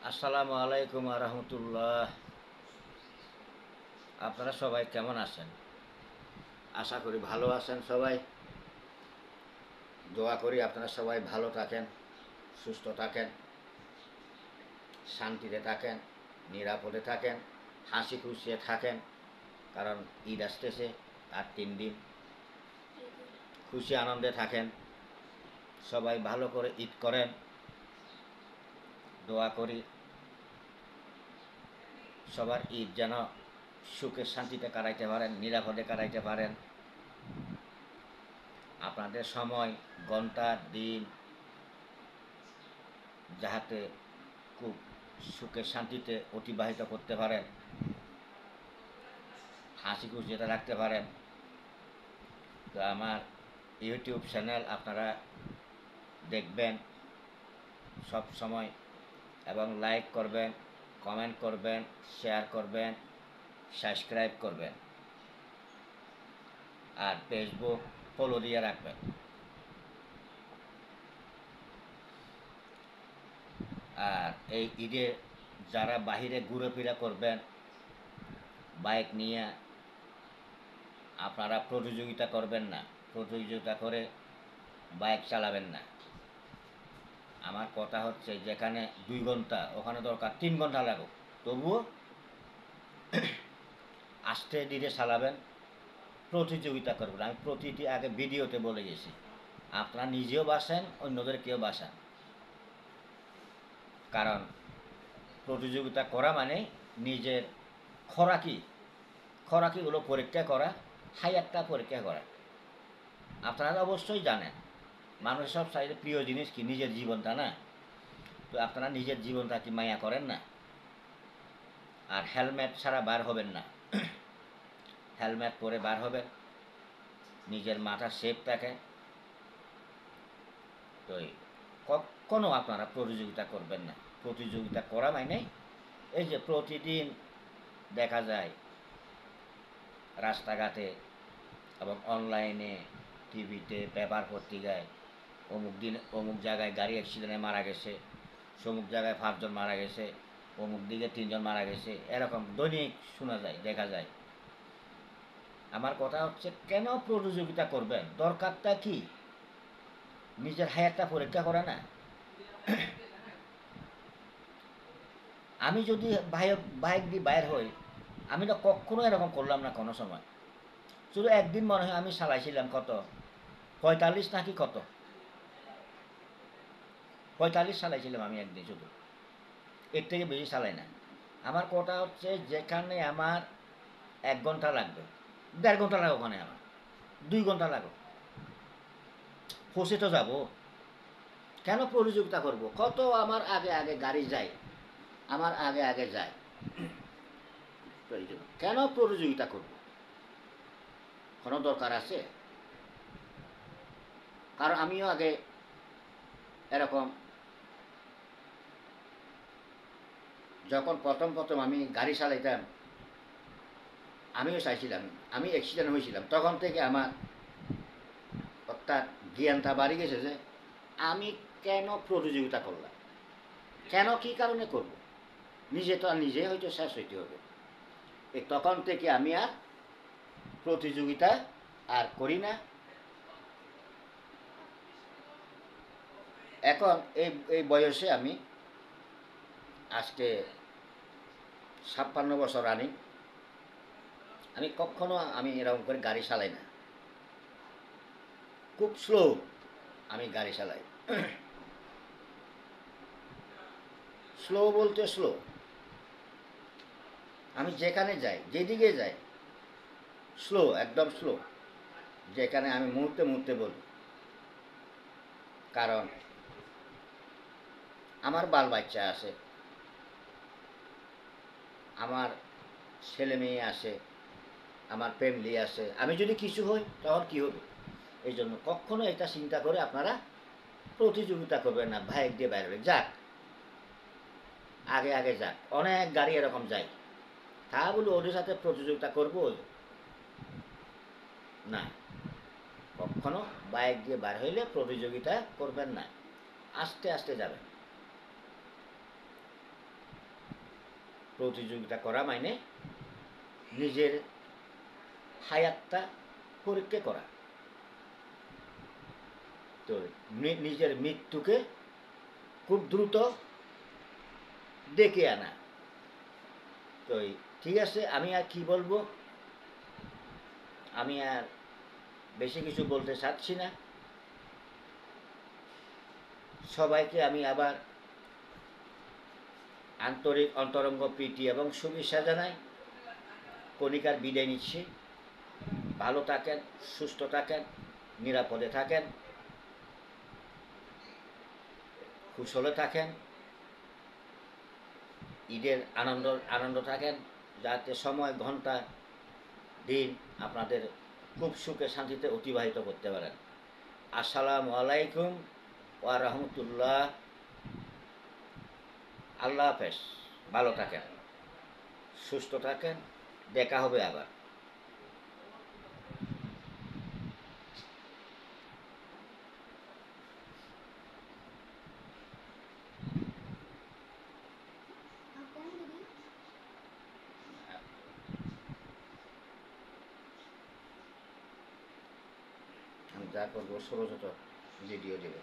আসসালামু আলাইকুম রহমতুল্লাহ। আপনারা সবাই কেমন আছেন? আশা করি ভালো আছেন সবাই। দোয়া করি আপনারা সবাই ভালো থাকেন, সুস্থ থাকেন, শান্তিতে থাকেন, নিরাপদে থাকেন, হাসি খুশিতে থাকেন। কারণ ঈদ আসতেছে, আর 3 দিন খুশি আনন্দে থাকেন। সবাই ভালো করে ঈদ করেন। দোয়া করি সবার ঈদ যেন সুখে শান্তিতে কাটাইতে পারেন, নিরাপদে কাটাইতে পারেন। আপনাদের সময়, ঘন্টা, দিন যাহাতে খুব সুখে শান্তিতে অতিবাহিত করতে পারেন, হাসি খুশিতে রাখতে পারেন। তো আমার ইউটিউব চ্যানেল আপনারা দেখবেন সব সময়, এবং লাইক করবেন, কমেন্ট করবেন, শেয়ার করবেন, সাবস্ক্রাইব করবেন, আর ফেসবুক ফলো দিয়ে রাখবেন। আর এই ঈদে যারা বাহিরে ঘুরেফেরা করবেন বাইক নিয়ে, আপনারা প্রতিযোগিতা করবেন না, প্রতিযোগিতা করে বাইক চালাবেন না। আমার কথা হচ্ছে, যেখানে 2 ঘন্টা ওখানে দরকার 3 ঘন্টা লাগুক, তবুও আস্তে ধীরে চালাবেন, প্রতিযোগিতা করবেন। আমি প্রতিটি আগে ভিডিওতে বলে গেছি, আপনারা নিজেও বাসেন, অন্যদেরকেও বাসান। কারণ প্রতিযোগিতা করা মানে নিজের খোরাকিগুলো পরীক্ষা করা, হায়াতটা পরীক্ষা করা। আপনারা অবশ্যই জানেন মানুষের সব চাইতে প্রিয় জিনিস কি? নিজের জীবনটা না? তো আপনারা নিজের জীবনটা কি মায়া করেন না? আর হেলমেট ছাড়া বার হবেন না, হেলমেট পরে বার হবেন, নিজের মাথা সেফ থাকে। তো কখনো আপনারা প্রতিযোগিতা করবেন না। প্রতিযোগিতা করা মানে এই যে প্রতিদিন দেখা যায় রাস্তাঘাটে এবং অনলাইনে, টিভিতে, পেপার পত্রিকায়, অমুক দিন অমুক জায়গায় গাড়ি অ্যাক্সিডেন্টে মারা গেছে, অমুক জায়গায় 5 জন মারা গেছে, অমুক দিকে 3 জন মারা গেছে, এরকম দৈনিক শোনা যায়, দেখা যায়। আমার কথা হচ্ছে, কেন প্রতিযোগিতা করবেন? দরকারটা কি? নিজের হায়াতটা পরীক্ষা করে না? আমি যদি বাইক দিয়ে বাইর হই, আমি তো কখনো এরকম করলাম না কোনো সময়। শুধু একদিন মনে হয় আমি চালাইছিলাম কত 45 নাকি কত 45 চালাইছিলাম আমি একদিন, শুধু। এর থেকে বেশি চালাই না। আমার কথা হচ্ছে, যেখানে আমার 1 ঘন্টা লাগবে, 1.5 ঘন্টা লাগে, ওখানে আমার 2 ঘন্টা লাগবে, ফসে তো যাবো। কেন প্রতিযোগিতা করব? কত আমার আগে আগে গাড়ি যায়, আমার আগে আগে যায়। তো এই জন্য কেন প্রতিযোগিতা করব? কোনো দরকার আছে? কারণ আমিও আগে এরকম, যখন প্রথম প্রথম আমি গাড়ি চালাইতাম, আমিও চাইছিলাম, আমি অ্যাক্সিডেন্ট হয়েছিলাম। তখন থেকে আমার অর্থাৎ জ্ঞানটা বাড়ি গেছে যে আমি কেন প্রতিযোগিতা করলাম, কেন, কী কারণে করব? নিজে তো আর নিজে হয়তো শেষ হইতে হবে। তখন থেকে আমি আর প্রতিযোগিতা আর করি না। এখন এই বয়সে আমি আজকে 56 বছর রানিং, আমি কখনো আমি এরকম করে গাড়ি চালাই না। খুব স্লো আমি গাড়ি চালাই। স্লো বলতে স্লো, আমি যেখানে যাই, যেদিকে যাই, স্লো, একদম স্লো। যেখানে আমি মুহূর্তে মুহূর্তে বলি। কারণ আমার বাল বাচ্চা আছে, আমার ছেলে মেয়ে আছে, আমার ফ্যামিলি আছে। আমি যদি কিছু হই তখন কী হবে? এই জন্য কখনো এটা চিন্তা করে আপনারা প্রতিযোগিতা করবেন না। বাইক দিয়ে বাইরে যাক, আগে আগে যাক, অনেক গাড়ি এরকম যায়, তা বলে ওদের সাথে প্রতিযোগিতা করবো না। কখনো বাইক দিয়ে বার হইলে প্রতিযোগিতা করবেন না, আস্তে আস্তে যাবেন। প্রতিযোগিতা করা মানে নিজের হায়াতটা পরীক্ষা করা, তো নিজের মৃত্যুকে খুব দ্রুত ডেকে আনা। তো ঠিক আছে, আমি আর কি বলবো, আমি আর বেশি কিছু বলতে চাচ্ছি না। সবাইকে আমি আবার আন্তরিক অন্তরঙ্গ প্রীতি এবং শুভেচ্ছা জানাই। কণিকার বিদায় নিচ্ছি। ভালো থাকেন, সুস্থ থাকেন, নিরাপদে থাকেন, কুশলে থাকেন, ঈদের আনন্দ থাকেন, যাতে সময়, ঘন্টা, দিন আপনাদের খুব সুখে শান্তিতে অতিবাহিত করতে পারেন। আসসালামু আলাইকুম ওয়া রাহমাতুল্লাহ। আল্লাহ হাফেজ। ভালো থাকেন, সুস্থ থাকেন, দেখা হবে আবার। আমি যা করবো ষোলো ভিডিও দেবে।